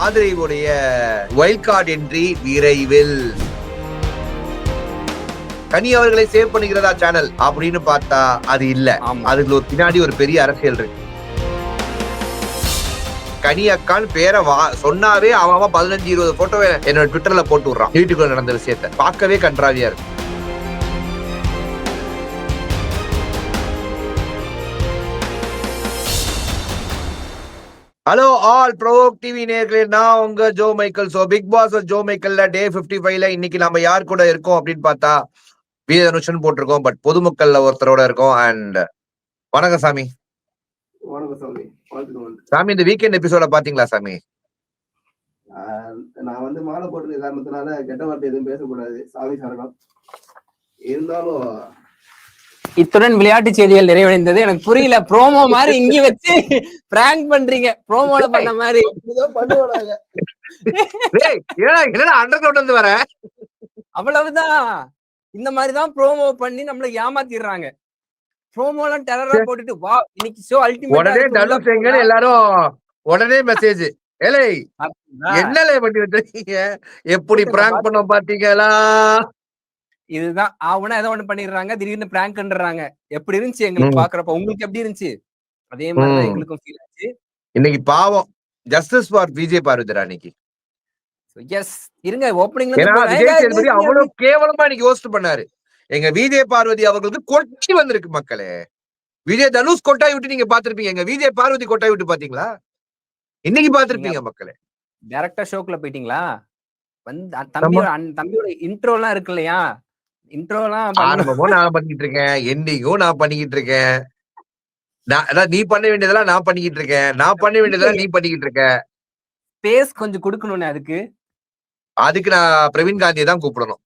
ஆதிரையுடைய wild card entry விரைவில். கனி அவர்களை save பண்ணுகிறதா channel அப்படின்னு பார்த்தா அது இல்ல. அதுல ஒரு பின்னாடி ஒரு பெரிய அரசியல் இருக்கு. கனி அக்கான் பேரை சொன்னாவே அவன் 15-20 போட்டோ என்னோட ட்விட்டர்ல போட்டு விடுறான். வீட்டுக்குள்ள நடந்த விஷயத்த பார்க்கவே கன்றாவியா இருக்கு. ஹலோ ஆல் ப்ரோவோக் டிவி நேயர்களே, நான் உங்க Jo Michael. So Bigg Boss Jo மைக்கேல்ல டே 55ல இன்னைக்கு நம்ம யார் கூட இருக்கோம் அப்படின்னு பார்த்தா வீரனுஷன் போட்டிருக்கோம். பட் பொதுமக்கள்ல ஒருத்தரோட இருக்கோம். அண்ட் வணக்கம் சாமி. சாமி, இந்த வீக்கெண்ட் எபிசோட பாத்தீங்களா சாமி? நான் வந்து மாலை போட்டு காரணத்தினால கெட்ட வார்த்தை எதுவும் பேசக்கூடாது, சாமி சரணம். இருந்தாலும் இத்துடன் விளையாட்டு செய்திகள் நிறைவடைந்தது. எனக்கு புரியல, ப்ரோமோ மாதிரி இங்க வச்சு பிராங்க் பண்றீங்க. ப்ரோமோல பண்ண மாதிரி பண்ணுவாங்க. அவ்வளவுதான். இந்த மாதிரிதான் ப்ரோமோ பண்ணி நம்மள ஏமாத்திடுறாங்க. ப்ரோமோலாம் டெரரா போட்டுட்டு வா இன்னைக்கு ஷோ அல்டிமேட் எல்லாரும் உடனே மெசேஜ் என்னலே பண்ணி வச்சிருக்கீங்க, எப்படி பிராங்க் பண்ண பாத்தீங்களா? இதுதான் ஆவுனா ஏதோ ஒண்ணு பண்ணிடுறாங்க, திடீர்னு பிராங்க்ன்றாங்க. எப்படி இருந்துச்சு எங்களுக்கு பாக்குறப்ப? உங்களுக்கு எப்படி இருந்துச்சு? அதே மாதிரி எங்களுக்கும் ஃபீல் ஆச்சு. இன்னைக்கு பாவம் ஜஸ்டிஸ் ஃபார் விஜய் பார்வதி ராணிக்கு. எஸ், இருங்க ஓப்பனிங்ல விஜய் சேதுபதி அவ்வளவு கேவலமா இன்னைக்கு ஹோஸ்ட் பண்ணாரு. எங்க விஜய் பார்வதி அவர்களுக்கு கொட்டி வந்திருக்கு மக்களே. விஜய் தனுஷ் கொட்டாய் விட்டு நீங்க பாத்திருப்பீங்க, எங்க விஜய் பார்வதி கொட்டாய் விட்டு பாத்தீங்களா? இன்னைக்கு பாத்திருப்பீங்க மக்களே. டைரக்டா ஷோக்குள்ள போயிட்டீங்களா? வந்து தம்பியோட இன்ட்ரோ எல்லாம் இருக்கு இல்லையா? இன்ட்ரோலாம் ஆரம்பமும் நான் பண்ணிட்டு இருக்கேன், எண்டிங்கும் நான் பண்ணிக்கிட்டு இருக்கேன். நீ பண்ண வேண்டியதெல்லாம் நான் பண்ணிக்கிட்டு இருக்கேன், நான் பண்ண வேண்டியதெல்லாம் நீ பண்ணிக்கிட்டு இருக்க. ஸ்பேஸ் கொஞ்சம் கொடுக்கணும்னு அதுக்கு நான் பிரவீன் காந்தியை தான் கூப்பிடணும்.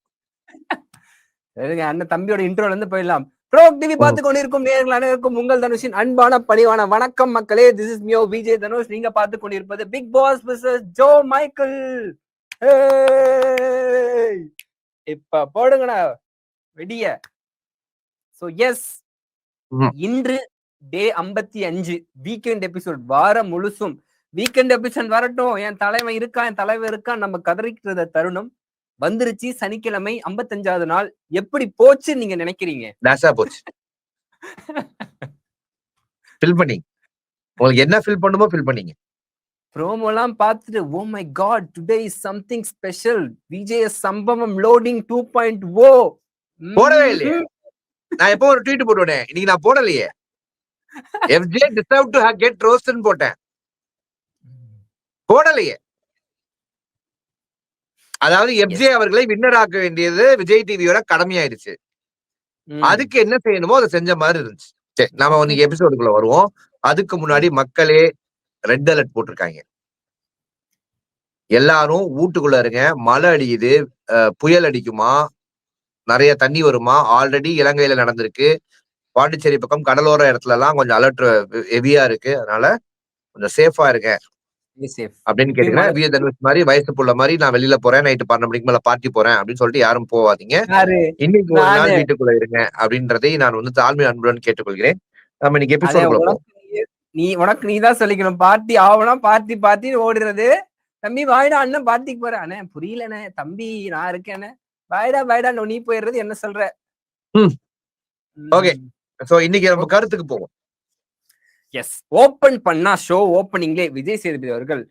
அண்ணன் தம்பியோட இன்ட்ரோல இருந்து போயிடலாம். ப்ரோவோக் டிவி பார்த்து கொண்டிருக்கும் நேயர்கள் அனைவருக்கும் உங்கள் தனுஷின் அன்பான பணிவான வணக்கம் மக்களே. திஸ் இஸ் மியோ விஜய் தனுஷ். நீங்க பார்த்து கொண்டிருப்பது Bigg Boss vs Jo Michael. இப்ப போடுங்கடா வெடிய. சோ எஸ், இன்று டே 55 வீக்கெண்ட் எபிசோட். வாரம் முழுசும் வீக்கெண்ட் எபிசோட் வரட்டும், என் தலைவன் இருக்கா, என் தலைவர் இருக்கா, நம்ம கதறிக்கிறத தருணம் வந்துருச்சு. சனிக்கிழமை 55வது நாள். எப்படி போச்சு நீங்க நினைக்கிறீங்க? போச்சு. ஃபில் பண்ணி உங்களுக்கு என்ன ஃபில் பண்ணுமோ ஃபில் பண்ணீங்க. ப்ரோமோலாம் பார்த்துட்டு oh my god today is something special, Vijay சம்பவம் லோடிங் 2.0 போடவே இல்லையே. நான் எப்போ ஒரு ட்வீட் போட்டுவிட்டேன், இன்னைக்கு நான் போடலையே. FJ deserve to get roasted போட்டேன், போடலையே. அதாவது FJ அவர்களை வின்னர் ஆக்க வேண்டியது விஜய் டிவியோட கடமையாயிருச்சு. அதுக்கு என்ன செய்யணுமோ அதை செஞ்ச மாதிரி இருந்துச்சு. சரி, நாம இன்னைக்கு எபிசோடுக்குள்ள வருவோம். அதுக்கு முன்னாடி மக்களே ரெட் அலர்ட் போட்டிருக்காங்க. எல்லாரும் வீட்டுக்குள்ள இருங்க. மழை அடிக்குது, புயல் அடிக்குமா, நிறைய தண்ணி வருமா. ஆல்ரெடி இலங்கையில நடந்திருக்கு. பாண்டிச்சேரி பக்கம் கடலோர இடத்துல எல்லாம் கொஞ்சம் அலர்ட் ஹெவியா இருக்கு. அதனால கொஞ்சம் சேஃபா இருங்க அப்படின்னு கேட்டீங்கன்னா, விஜய் தனுஷ் மாதிரி வயசு புள்ள மாதிரி நான் வெளியில போறேன், நைட்டு 12 மணிக்கு மேல பார்ட்டி போறேன் அப்படின்னு சொல்லிட்டு யாரும் போவாதீங்க. இன்னைக்கு ஒரு நாள் வீட்டுக்குள்ள இருங்க அப்படின்றதை நான் வந்து தாழ்மை அன்புடன் கேட்டுக்கொள்கிறேன். நம்ம இன்னைக்கு எபிசோடுக்குள்ள போவோம். உனக்கு நீதான் சொல்லிக்கணும். பார்ட்டி ஆகணும், பார்ட்டி ஓடுறது. தம்பி வாய்டா, அண்ணன் பார்ட்டிக்கு போற. அண்ணே புரியலண்ணே, தம்பி நான் இருக்கேன்னு வாய்டா நீ போயிடுறது என்ன சொல்ற? ஓகே, சோ இன்னைக்கு நம்ம கருத்துக்கு போவோம். எஸ், ஓபன் பண்ணா ஷோ ஓப்பனிங்லே விஜய் சேதுபதி அவர்கள்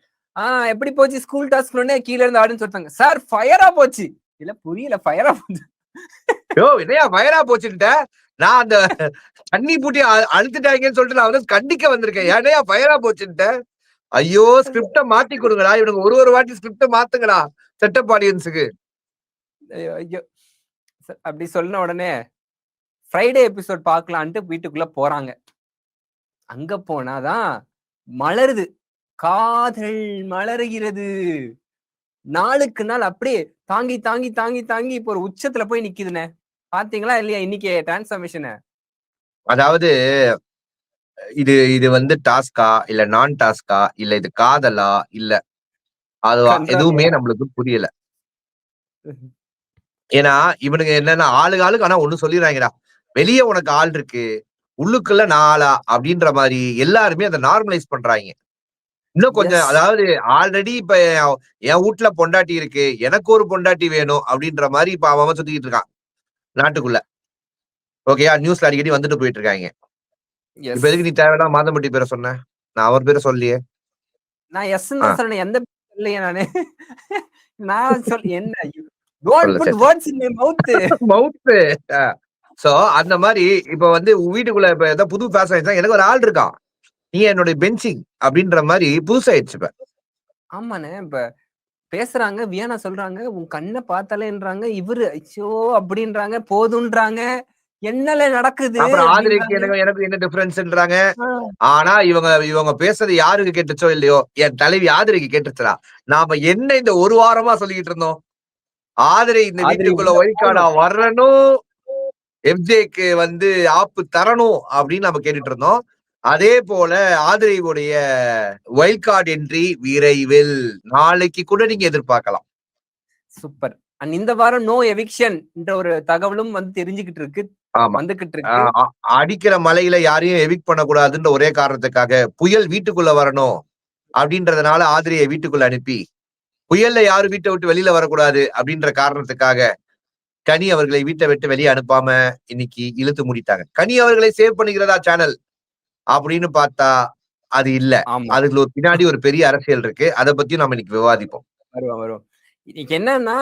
எப்படி போச்சு ஸ்கூல் டாஸ்க் கீழே இருந்து ஆடுன்னு சொல்லிட்டாங்க. சார் ஃபயரா போச்சு. இல்ல புரியல, ஃபயரா போச்சு. என்னையா ஃபயரா போச்சுட்ட? நான் அந்த தண்ணி பூட்டி அழுத்துட்டாங்கன்னு சொல்லிட்டு நான் வந்து கண்டிக்க வந்திருக்கேன். ஏனையா ஃபயரா போச்சுட்ட? ஐயோ, ஸ்கிரிப்ட மாத்தி கொடுங்கடா, இவனுக்கு ஒரு வாட்டி ஸ்கிரிப்ட மாத்துங்கடா செட்டப் ஆடியன்ஸுக்கு. ஐயோ, அப்படி சொன்ன உடனே ஃப்ரைடே எபிசோட் பார்க்கலான்ட்டு வீட்டுக்குள்ள போறாங்க. அங்க போனாதான் மலருது, காதல் மலருகிறது. நாளுக்கு நாள் அப்படியே தாங்கி தாங்கி தாங்கி தாங்கி இப்போ ஒரு உச்சத்துல போய் நிக்குதுண்ணே. பாத்தீங்களா இல்லையா இன்னைக்கு டிரான்ஸ்ஃபர்மேஷன்? அதாவது இது வந்து டாஸ்கா இல்ல நான் டாஸ்கா இல்ல இது காதலா இல்ல அதுவா எதுவுமே நம்மளுக்கு புரியல. ஏன்னா இவனுங்க என்னன்னா ஆளுக்கு ஆனா ஒண்ணு சொல்லிடுறாங்கடா, வெளியே உனக்கு ஆள் இருக்கு, உள்ளுக்குள்ள நான் ஆளா அப்படின்ற மாதிரி எல்லாருமே அதை நார்மலைஸ் பண்றாங்க. இன்னும் கொஞ்சம் எஸ் அதாவது ஆல்ரெடி இப்ப என் வீட்டுல பொண்டாட்டி இருக்கு, எனக்கு ஒரு பொண்டாட்டி வேணும் அப்படின்ற மாதிரி இப்ப அவன் சுத்திக்கிட்டு இருக்கான் நாட்டுக்குள்ள. ஓகேயா, நியூஸ்ல அடிக்கடி வந்துட்டு போயிட்டு இருக்காங்க. இப்ப எஸ் எதுக்கு நீ தேவையில்லாம மாதம்பட்டி பேரை சொன்ன? நான் அவர் பேரை சொல்லியே. நான் எஸ் தான் சொன்னேன், எந்த இல்லையா நானு. நான் என்ன டோன்ட் சொல்லு புட் சரி வேர்ட்ஸ் இன் மை மவுத். மவுத்து. சோ அந்த மாதிரி இப்ப வந்து வீட்டுக்குள்ள இப்ப ஏதாவது புது ஃபேஷன் ஆயிடுச்சா, எனக்கு ஒரு ஆள் இருக்கான், நீ என்னுடைய பெஞ்சிங் அப்படின்ற மாதிரி புதுசாயிடுச்சு இப்ப. ஆமாண்ணே, இப்ப பேசுறாங்க, வியானா சொல்றாங்க, உன் கண்ணை பார்த்தாலேன்றாங்க, இவரு ஐயோ அப்படின்றாங்க, போதுன்றாங்க, என்னல நடக்குது அப்புறம் ஆதிரைக்கு அப்படின்றாங்க. எனக்கு என்ன டிஃபரன்ஸ்ன்றாங்க. ஆனா இவங்க பேசுறது யாருக்கு கேட்டுச்சோ இல்லையோ, என் தலைவி ஆதிரைக்கு கேட்டுச்சுடா. நாம என்ன இந்த ஒரு வாரமா சொல்லிக்கிட்டு இருந்தோம், ஆதிரை இந்த ஆதிரை வீட்டுக்குள்ள உள்ள ஒய்கார்டா போகணும். வரணும், எம்ஜேக்கு வந்து ஆப்பு தரணும் அப்படின்னு நம்ம கேட்டுட்டு இருந்தோம். அதே போல ஆதிரையுடைய வைல்ட் கார்டு என்ட்ரி விரைவில் நாளைக்கு கூட நீங்க எதிர்பார்க்கலாம். சூப்பர். அண்ட் இந்த வாரம் நோ எவிக்ஷன் என்ற ஒரு தகவலும் வந்து தெரிஞ்சுக்கிட்டு இருக்கு, ஆமா, வந்துகிட்டு இருக்கு. அடிக்கிற மலையில யாரையும் எவிக்ட் பண்ணக்கூடாதுன்ற ஒரே காரணத்துக்காக புயல் வீட்டுக்குள்ள வரணும் அப்படின்றதுனால ஆதிரையை வீட்டுக்குள்ள அனுப்பி, புயல்ல யாரும் வீட்டை விட்டு வெளியில வரக்கூடாது அப்படின்ற காரணத்துக்காக கனி அவர்களை வீட்டை விட்டு வெளியே அனுப்பாம இன்னைக்கு இழுத்து முடித்தாங்க. கனி அவர்களை சேவ் பண்ணிக்கிறதா சேனல் அப்படின்னு பார்த்தா அது இல்ல. ஆமா, அதுல ஒரு பின்னாடி ஒரு பெரிய அரசியல் இருக்கு. அதை பத்தியும் நம்ம இன்னைக்கு விவாதிப்போம். வருவோம். இன்னைக்கு என்னன்னா,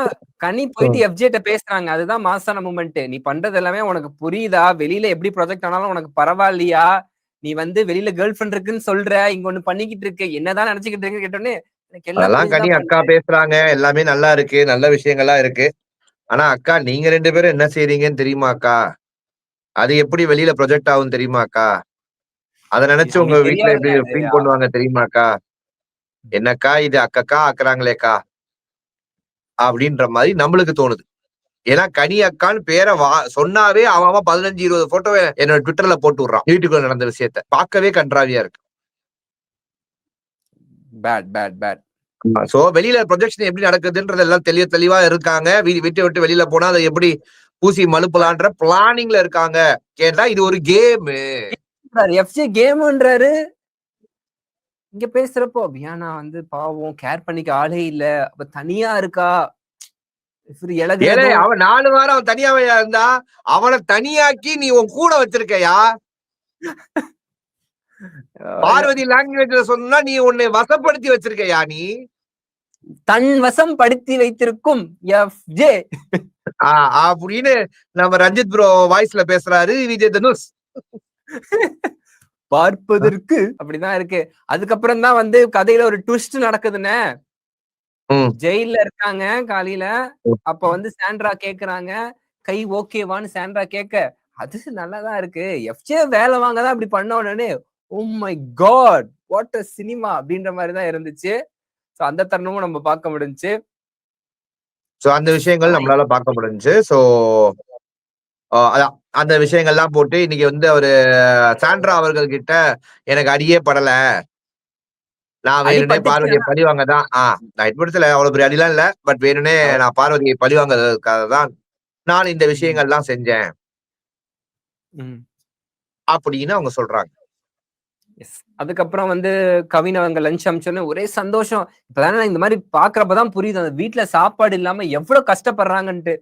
கனி போயிட்டு எஃப்ஜேட்ட பேசுறாங்க, அதுதான் மாசான மூமெண்ட். நீ பண்றது எல்லாமே உனக்கு புரியுதா? வெளியில எப்படி ப்ரொஜெக்ட் ஆனாலும் உனக்கு பரவாயில்லையா? நீ வந்து வெளியில கேர்ள் ஃப்ரெண்ட் இருக்குன்னு சொல்ற, இங்க ஒண்ணு பண்ணிக்கிட்டு இருக்க, என்னதான் நினைச்சுக்கிட்டு இருக்குன்னு கேட்டோன்னே எனக்கு எல்லாம் அதெல்லாம் கனி புரிஞ்சுதான் அக்கா பண்றேன். பேசுறாங்க, எல்லாமே நல்லா இருக்கு, நல்ல விஷயங்களா இருக்கு. ஆனா அக்கா நீங்க 2 பேரும் என்ன செய்றீங்கன்னு தெரியுமா அக்கா? அது எப்படி வெளியில ப்ரொஜெக்ட் ஆகும் தெரியுமா அக்கா? அத நினைச்சு உங்க அவங்களுக்கு வீட்டுல எப்படி தெரியாதுல்ல அது. ஃபீல் பண்ணுவாங்க தெரியுமாக்கா? என்னக்கா இது அக்கக்கா ஆக்குறாங்களேக்கா அப்படின்ற மாதிரி நம்மளுக்கு தோணுது. ஏன்னா கனி அக்கான்னு பேரை சொன்னாவே அவன் 15 20 போட்டோ என்னோட ட்விட்டர்ல போட்டு விடுறான் வீட்டுக்குள்ள நடந்த விஷயத்த. பார்க்கவே கன்றாவியா இருக்கு. பேட். சோ வெளியில ப்ரொஜெக்ஷன் எப்படி நடக்குதுன்றது எல்லாம் தெளிவா இருக்காங்க. வீட்டை விட்டு வெளியில போனா அதை எப்படி பூசி மழுப்பலான்ற பிளானிங்ல இருக்காங்க. கேட்டா இது ஒரு கேம். எஃப்ஜே கேம்ன்றாரு. இங்க பேசுறப்போ வியானா வந்து பாவம் கேர் பண்ணிக்க ஆளே இல்ல, அவ தனியா இருக்கா. ஏலே அவன் 4 வாரம் அவன் தனியாவையா இருந்தா, அவனை தனியாக்கி நீ உன் கூட வச்சிருக்கையா? பார்வதி லாங்குவேஜ்ல சொன்னா நீ உன்னை வசப்படுத்தி வச்சிருக்கையா நீ? தன் வசம் படுத்தி வைத்திருக்கும் எஃப்ஜே அப்படின்னு நம்ம ரஞ்சித் ப்ரோ வாய்ஸ்ல பேசுறாரு விஜய் தனுஷ். பார்ப்பதற்கு அப்படிதான் இருக்கு. அதுக்கப்புறம் தான் வந்து கதையில ஒரு ட்விஸ்ட் நடக்குதுன்னு. ஜெயில இருக்காங்க காலையில. அப்ப வந்து சாண்ட்ரா கேக்குறாங்க, கை ஓகேவான்னு சாண்ட்ரா கேட்க, அது நல்லாதான் இருக்கு, எஃப்ஜே வேலை வாங்கதான் அப்படி பண்ண உடனே oh my god what a cinema அப்படின்ற மாதிரிதான் இருந்துச்சு. சோ அந்த தருணமும் நம்ம பார்க்க முடிஞ்சுச்சு. சோ அந்த விஷயங்கள் நம்மளால பார்க்க முடிஞ்சுச்சு. சோ அதான் அந்த விஷயங்கள்லாம் போட்டு இன்னைக்கு வந்து அவரு சாண்ட்ரா அவர்கள் கிட்ட எனக்கு அடியே படல, நான் வேணுனே பார்வதியை பழிவாங்க தான். நான் இட்படுத்தல, அவ்வளவு பெரிய அடிலாம் இல்ல, பட் வேணுனே நான் பார்வதியை பழிவாங்கிறதுக்காக தான் நான் இந்த விஷயங்கள்லாம் செஞ்சேன் அப்படின்னு அவங்க சொல்றாங்க. அதுக்கப்புறம் வந்து கவின் அவங்க லஞ்ச் அமிச்சோன்னு ஒரே சந்தோஷம். இப்பதானே இந்த மாதிரி பாக்குறப்பதான் புரியுது அந்த வீட்டுல சாப்பாடு இல்லாம எவ்வளவு கஷ்டப்படுறாங்கன்ட்டு.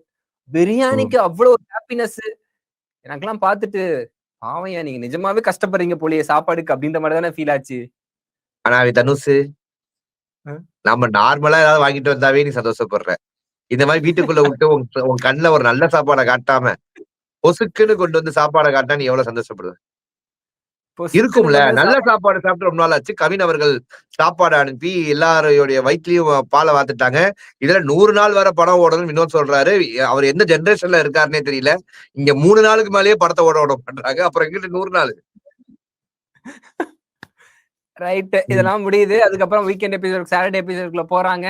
பிரியாணிக்கு அவ்வளவு ஒரு ஹாப்பினஸ் எனக்கெல்லாம் பார்த்துட்டு, பாவையா நீங்க நிஜமாவே கஷ்டப்படுறீங்க போலியே சாப்பாடுக்கு அப்படின்ற மாதிரி தானே ஃபீல் ஆச்சு. ஆனா தனுஷ், நம்ம நார்மலா ஏதாவது வாங்கிட்டு வந்தாவே நீ சந்தோஷப்படுற. இந்த மாதிரி வீட்டுக்குள்ள விட்டு உன் கண்ணுல ஒரு நல்ல சாப்பாடை காட்டாம பொசுக்குன்னு கொண்டு வந்து சாப்பாடை காட்டா நீ எவ்வளவு சந்தோஷப்படுவ? இருக்கும்ல, நல்ல சாப்பாடு சாப்பிட்டு ரொம்ப நாள் ஆச்சு. கவின் அவர்கள் சாப்பாடு அனுப்பி எல்லாருடைய வயிற்றுலயும் பாலை வாத்துட்டாங்க. இதுல 100 நாள் வர படம் ஓடணும்னு வினோத் சொல்றாரு. அவர் எந்த ஜெனரேஷன்ல இருக்காருன்னே தெரியல. இங்க 3 நாளுக்கு மேலேயே படத்தை ஓட பண்றாங்க. அப்புறம் எங்கிட்ட 100 நாள். ரைட், இதெல்லாம் முடியுது. அதுக்கப்புறம் வீக்கெண்ட் எபிசோட் சாட்டர்டே எபிசோட்குள்ள போறாங்க.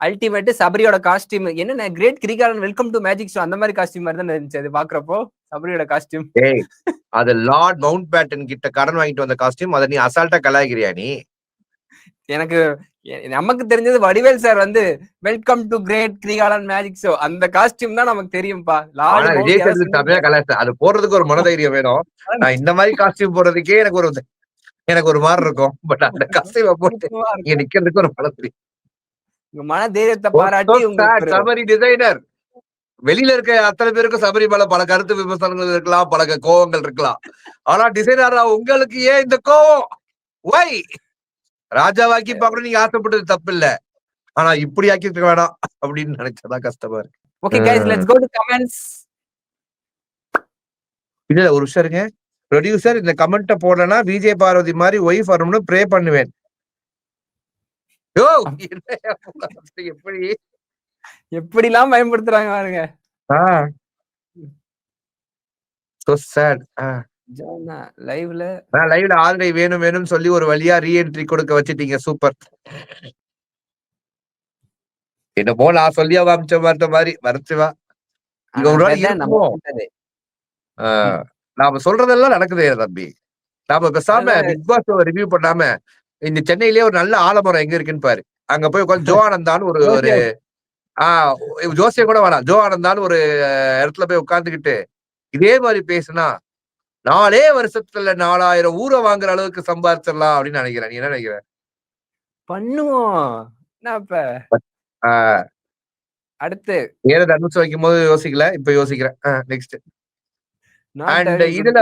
அல்டிமேட் சபரியோட காஸ்டியூம் என்ன great Kirikalan welcome to magic show அந்த மாதிரி காஸ்டியூம் மாதிரி தான் இருந்துச்சு. அது பாக்குறப்போ சபரியோட காஸ்டியூம் அது லார்ட் மவுண்ட் பேட்டன் கிட்ட கடன் வாங்கிட்டு வந்த காஸ்டியூம். அதை நீ அசால்ட்டா கலாய்க்கிறியா நீ? எனக்கு நமக்கு தெரிஞ்சது வடிவேல் சார் வந்து welcome to great Kirikalan magic show அந்த காஸ்டியூம் தான் நமக்கு தெரியும்பா. விஜய் சேதுபதி தமிழா கலாய்ச்சா அது போடுறதுக்கு ஒரு மனதைரியம் வேணும். நான் இந்த மாதிரி காஸ்டியூம் போடுறதுக்கே எனக்கு ஒரு எனக்கு ஒரு மாதிரி இருக்கும். பட் அந்த கசைவை போட்டு சிரிப்பா இங்க இருக்கும். நிக்கிறதுக்கு ஒரு பலம் தெரியும். உங்க மன தைரியத்தை பாராட்டி உங்களுக்கு ஒரு சபரி டிசைனர் வெளியில இருக்க அத்தனை பேருக்கும் சபரி மேல பல கருத்து விமர்சனங்கள் இருக்கலாம், பல கோவங்கள் இருக்கலாம். ஆனா டிசைனரா உங்களுக்கு ஏன் இந்த கோவம்? வை ராஜாவாக்கி பாக்கணும் நீங்க ஆசைப்பட்டது தப்பு இல்ல. ஆனா இப்படி ஆக்கிருக்க வேணாம் அப்படின்னு நினைச்சதான் கஷ்டமா இருக்கு. Okay guys, let's go to comments. இல்ல ஒரு விஷயம் இருங்க. ப்ரொடியூசர் இந்த கமெண்ட்ட போடலன்னா விஜய் பார்வதி மாதிரி ஒய்ஃப் வரணும்னு ப்ரே பண்ணுவேன். யோ எப்படி எப்படிலாம் பயன்படுத்துறாங்க பாருங்க. So sad. ஜானா லைவ்ல லைவ்ல ஆதரவை வேணும் வேணும்னு சொல்லி ஒரு வழியா ரீஎன்ட்ரி கொடுக்க வச்சிட்டீங்க. சூப்பர். என்னமோ நான் சொல்லி அமிச்ச மாதிரி மறைச்சுவா. இங்க ஒரு நாள் இருப்போம். நாம சொல்றதெல்லாம் நடக்குதே தம்பி. நாம பேசாம பிக் பாஸ் ரிவ்யூ பண்ணாம இந்த சென்னையிலேயே ஒரு நல்ல ஆலமரம் எங்க இருக்குன்னு பாரு. அங்க போய் உட்காந்து ஜோ ஆனந்தான்னு ஒரு ஜோசியம் கூட வேணாம். ஜோ ஆனந்தான்னு ஒரு இடத்துல போய் உட்கார்ந்துகிட்டு இதே மாதிரி பேசுனா 4 வருஷத்துல 4000 ஊரை வாங்குற அளவுக்கு சம்பாதிச்சிடலாம் அப்படின்னு நினைக்கிறேன். நீ என்ன நினைக்கிற? பண்ணுவோம். அடுத்து ஏறது அனுப்பிச்சு வைக்கும் போது யோசிக்கல, இப்ப யோசிக்கிறேன். நெக்ஸ்ட். அண்ட் இதுல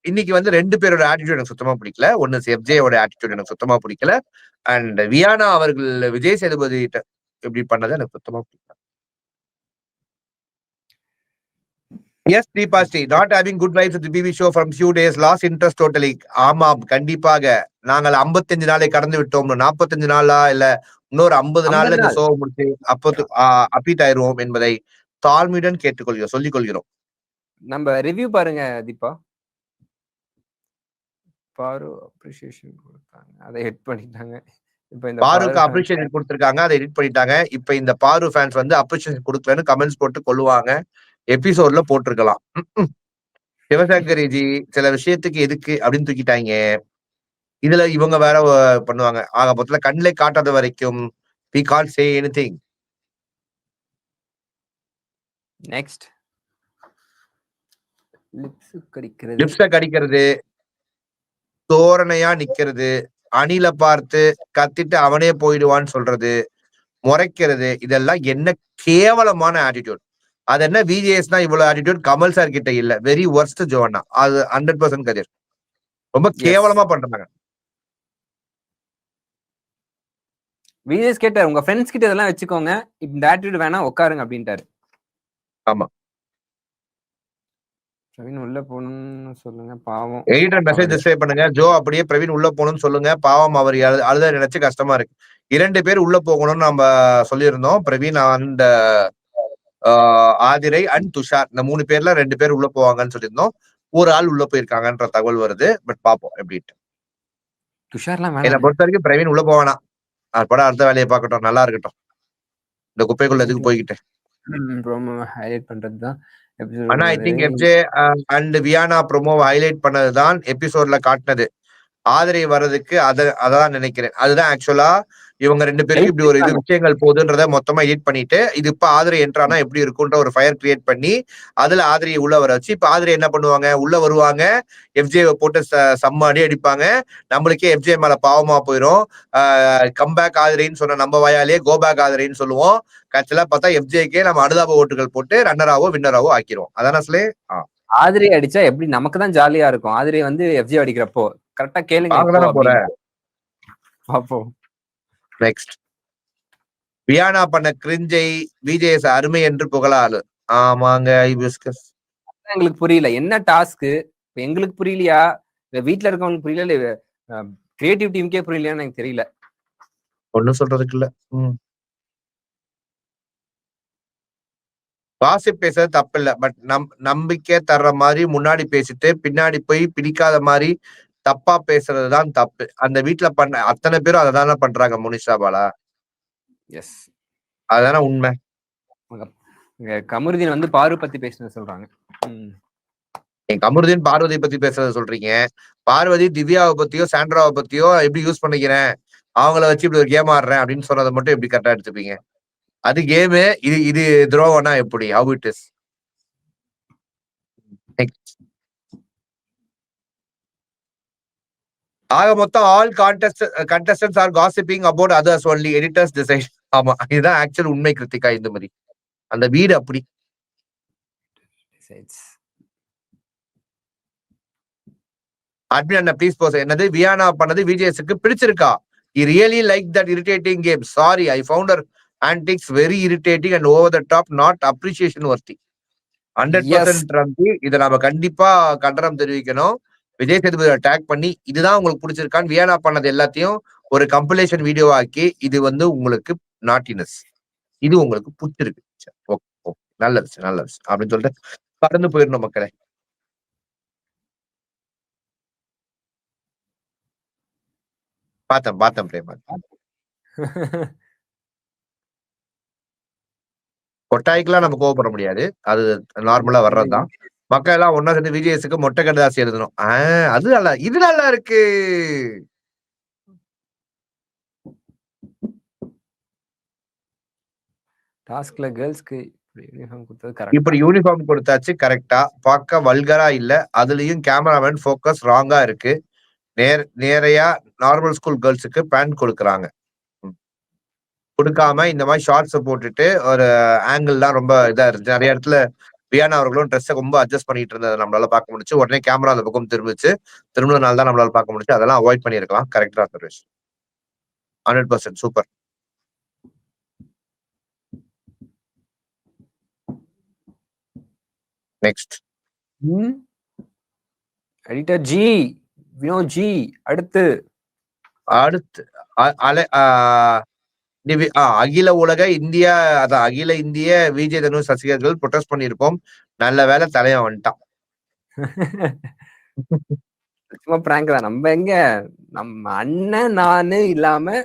இன்னைக்கு 2 பேரோட ஆட்டிடியூட் எனக்கு சுத்தமா பிடிக்கல. ஒன்னு எஃப்ஜேயோட ஆட்டிடியூட் எனக்கு சுத்தமா பிடிக்கல. அண்ட் வியானா அவர்கள் விஜய் சேதுபதி இப்படி பண்ணது எனக்கு சுத்தமா பிடிக்கல. Yes, Deepasti, not having good vibes at the BB show from few days, lost interest totally. ஆமாம், கண்டிப்பாக. நாங்கள் 55 நாளை கடந்து விட்டோம். 45 நாளா இல்ல இன்னொரு 50 நாள்ல இந்த ஷோ முடிச்சு அப்பீட் ஆயிருவோம் என்பதை தாழ்மையுடன் கேட்டுக்கொள்கிறோம், சொல்லிக் கொள்கிறோம். நம்ம ரிவ்யூ பாருங்க தீபா. பாரு அப்ரிசியேஷன் கொடுத்தாங்க, அதை எடிட் பண்ணிட்டாங்க. இப்ப இந்த பாருக்கு அப்ரிசியேஷன் கொடுத்திருக்காங்க, அதை எடிட் பண்ணிட்டாங்க. இப்ப இந்த பாரு ஃபேன்ஸ் அப்ரிசியேஷன் கொடுக்கலன்னு கமெண்ட்ஸ் போட்டு கொள்ளுவாங்க. எபிசோட்ல போட்டிருக்கலாம். சிவசங்கரிஜி சில விஷயத்துக்கு எதுக்கு அப்படின்னு தூக்கிட்டாங்க. இதுல இவங்க வேற பண்ணுவாங்க. ஆக மொத்தத்துல கண்ணிலே காட்டாத வரைக்கும் we can't say anything. Next. லிப்ஸ கடிக்கிறது, தோரணையா நிக்கிறது, அணில பார்த்து கத்திட்டு அவனே போயிடுவான்னு சொல்றது, முறைக்கிறது, இதெல்லாம் என்ன கேவலமான ஆட்டிடியூட். அது என்ன விஜேஎஸ்னா இவ்வளவு ஆட்டிடியூட் கமல் சார் கிட்ட இல்ல. வெரி வொர்ஸ்ட் ஜோன்னா. அது 100% கதிர். ரொம்ப கேவலமா பண்றாங்க. விஜேஎஸ் கேட்டார், உங்க ஃப்ரெண்ட்ஸ் கிட்ட இதெல்லாம் வச்சுக்கோங்க, இந்த ஆட்டிடியூட் வேணா உட்காருங்க அப்படின்ட்டாரு. ஆமா. பிரவீன் உள்ள போகணும்னு சொல்லுங்க, பாவம். எடிட்டர் மெசேஜ் டிஸ்ப்ளே பண்ணுங்க. ஜோ அப்படியே பிரவீன் உள்ள போகணும்னு சொல்லுங்க, பாவம் அவர் அழுத நினைச்சு கஷ்டமா இருக்கு. 2 பேர் உள்ள போகணும்னு நம்ம சொல்லியிருந்தோம். பிரவீன் அண்ட் ஆதிரை அண்ட் துஷார், இந்த 3 பேர்ல 2 பேர் உள்ள போவாங்கன்னு சொல்லியிருந்தோம். ஒரு ஆள் உள்ள போயிருக்காங்கன்ற தகவல் வருது. பட் பாப்போம் எப்படின்ட்டு. துஷார்லாம் என்னை பொறுத்த வரைக்கும் பிரவீன் உள்ள போவானா, அது படம் அடுத்த வேலையை பார்க்கட்டும், நல்லா இருக்கட்டும். இந்த குப்பைக்குள்ள எதுக்கு போய்கிட்டு ஹைலைட் பண்றதுதான். ஆனா I think FJ and Viyana promo highlight பண்ணதுதான் எபிசோட்ல காட்டினது. ஆதரவு வர்றதுக்கு அதான் நினைக்கிறேன். அதுதான் ஆக்சுவலா இவங்க 2 பேருக்கு இப்படி ஒரு விஷயங்கள் போகுதுன்றத மொத்தமா எடிட் பண்ணிட்டு, இது இப்ப ஆதரவு என்ட்ரானா எப்படி இருக்குன்ற ஒரு ஃபயர் கிரியேட் பண்ணி அதுல ஆதரையை உள்ள வர வச்சு, இப்ப ஆதரவு என்ன பண்ணுவாங்க, உள்ள வருவாங்க, எஃப்ஜே போட்டு செம்ம அடி அடிப்பாங்க. நம்மளுக்கே எஃப்ஜே மேல பாவமா போயிரும். கம்பேக் ஆதரைன்னு சொன்ன நம்ம வாயாலே கோபேக் ஆதரைன்னு சொல்லுவோம். கட்சியில பார்த்தா எஃப்ஜேக்கே நம்ம அனுதாப ஓட்டுகள் போட்டு ரன்னராவோ வின்னராவோ ஆக்கிரும். அதான அசலே ஆதிரை அடிச்சா எப்படி நமக்கு தான் ஜாலியா இருக்கும். ஆதிரை எஃப்ஜே அடிக்கிறப்போ கரெக்டா கேளுங்க போறேன். பாப்போம். நெக்ஸ்ட். வியானா பண்ண கிரிஞ்சை விஜேஎஸ் அருமை என்று புகழாளு. ஆமாங்க, எங்களுக்கு புரியல என்ன டாஸ்க். எங்களுக்கு புரியலையா, வீட்டுல இருக்கவங்களுக்கு புரியல, இல்ல கிரியேட்டிவ் டீமுக்கே புரியலையான்னு எனக்கு தெரியல. ஒண்ணும் சொல்றதுக்கு இல்ல. காசிப் பேசுறது தப்பு இல்ல. பட் நம்பிக்கை தர்ற மாதிரி முன்னாடி பேசிட்டு பின்னாடி போய் பிடிக்காத மாதிரி தப்பா பேசுறதுதான் தப்பு. அந்த வீட்டுல பண்ண அத்தனை பேரும் அதை தானே பண்றாங்க. முனிஷா பாலா, எஸ், அதுதானே உண்மை. கமருதீன் பாரு பத்தி பேசுறது சொல்றாங்க. கமருதீன் பார்வதி பத்தி பேசுறத சொல்றீங்க. பார்வதி திவ்யாவை பத்தியோ சாண்ட்ராவை பத்தியோ எப்படி யூஸ் பண்ணிக்கிறேன், அவங்கள வச்சு இப்படி ஒரு கேம் ஆடுறேன் அப்படின்னு சொன்னதை மட்டும் எப்படி கரெக்டா எடுத்துப்பீங்க? அது கேமு, இது துரோகம்னா எப்படி? How it is? ஆக மொத்தம் all contestants are gossiping about others only. Editors decide. ஆமா, இதுதான் ஆக்சுவல் உண்மை கிருத்திகா. இந்த மாதிரி அந்த வீடு அப்படி. அட்மின் அண்ணா ப்ளீஸ் போஸ். என்னது வியானா பண்ணது விஜேஎஸ்க்கு பிடிச்சிருக்கா? He really liked that irritating game. Sorry, I found her antics very irritating and over the top, not appreciation worthy. 100% ரம்பி. இதை நாம கண்டிப்பா கண்டனம் தெரிவிக்கணும். விஜய் சேதுபதி டேக் பண்ணி இதுதான் உங்களுக்கு பிடிச்சிருக்கான்னு வியானா பண்ணது எல்லாத்தையும் ஒரு கம்பைலேஷன் வீடியோ ஆக்கி இது வந்து உங்களுக்கு நாட்டினஸ், இது உங்களுக்கு பிடிச்சிருக்கு, நல்லது நல்லது அப்படின்னு சொல்லிட்டு கடந்து போயிடணும் மக்களே. பார்த்தேன் பிரேமா. கொட்டாய்க்கெல்லாம் நம்ம கோவப்பட முடியாது, அது நார்மலா வர்றதுதான். மக்கள் எல்லாம் ஒன்னா சேர்ந்து விஜேஎஸ்க்கு மொட்டை கடுதாசி எழுதணும். அது நல்லா, இது நல்லா இருக்கு. டாஸ்க்ல கேர்ள்ஸ்க்கு இப்படி யூனிஃபார்ம் கொடுத்தாச்சு கரெக்டா, பார்க்க வல்கரா இல்ல, அதுலயும் கேமராமேன் போக்கஸ் ராங்கா இருக்கு. நேரையா நார்மல் ஸ்கூல் கேர்ள்ஸுக்கு பேண்ட் கொடுக்குறாங்க, கொடுக்காம இந்த மாதிரி ஷார்ட்ஸ் போட்டுட்டு ஒரு ஆங்கிள் தான் ரொம்ப இதா இருந்துச்சு. நிறைய இடத்துல வியானா அவர்களும் ட்ரெஸ்ஸை ரொம்ப அட்ஜஸ்ட் பண்ணிட்டு இருந்ததை நம்மளால பார்க்க முடிச்சு. உடனே கேமரா அந்த பக்கம் திரும்பினால தான் நம்மளால பார்க்க முடிச்சு. அதெல்லாம் அவாய்ட் பண்ணிருக்கலாம். கரெக்டா Sarvesh, 100% super. Next editor ji Vinod ji. அடுத்து அகில உலக இந்தியா, அதான் அகில இந்திய விஜய் தனுஷ் ரசிகர்கள் ப்ரொடெஸ்ட் பண்ணிருக்கோம். நல்ல வேலை தலைவன் வந்துட்டான். சும்மா பிராங்க் தான். நம்ம எங்க நம்ம அண்ணன் நானு இல்லாம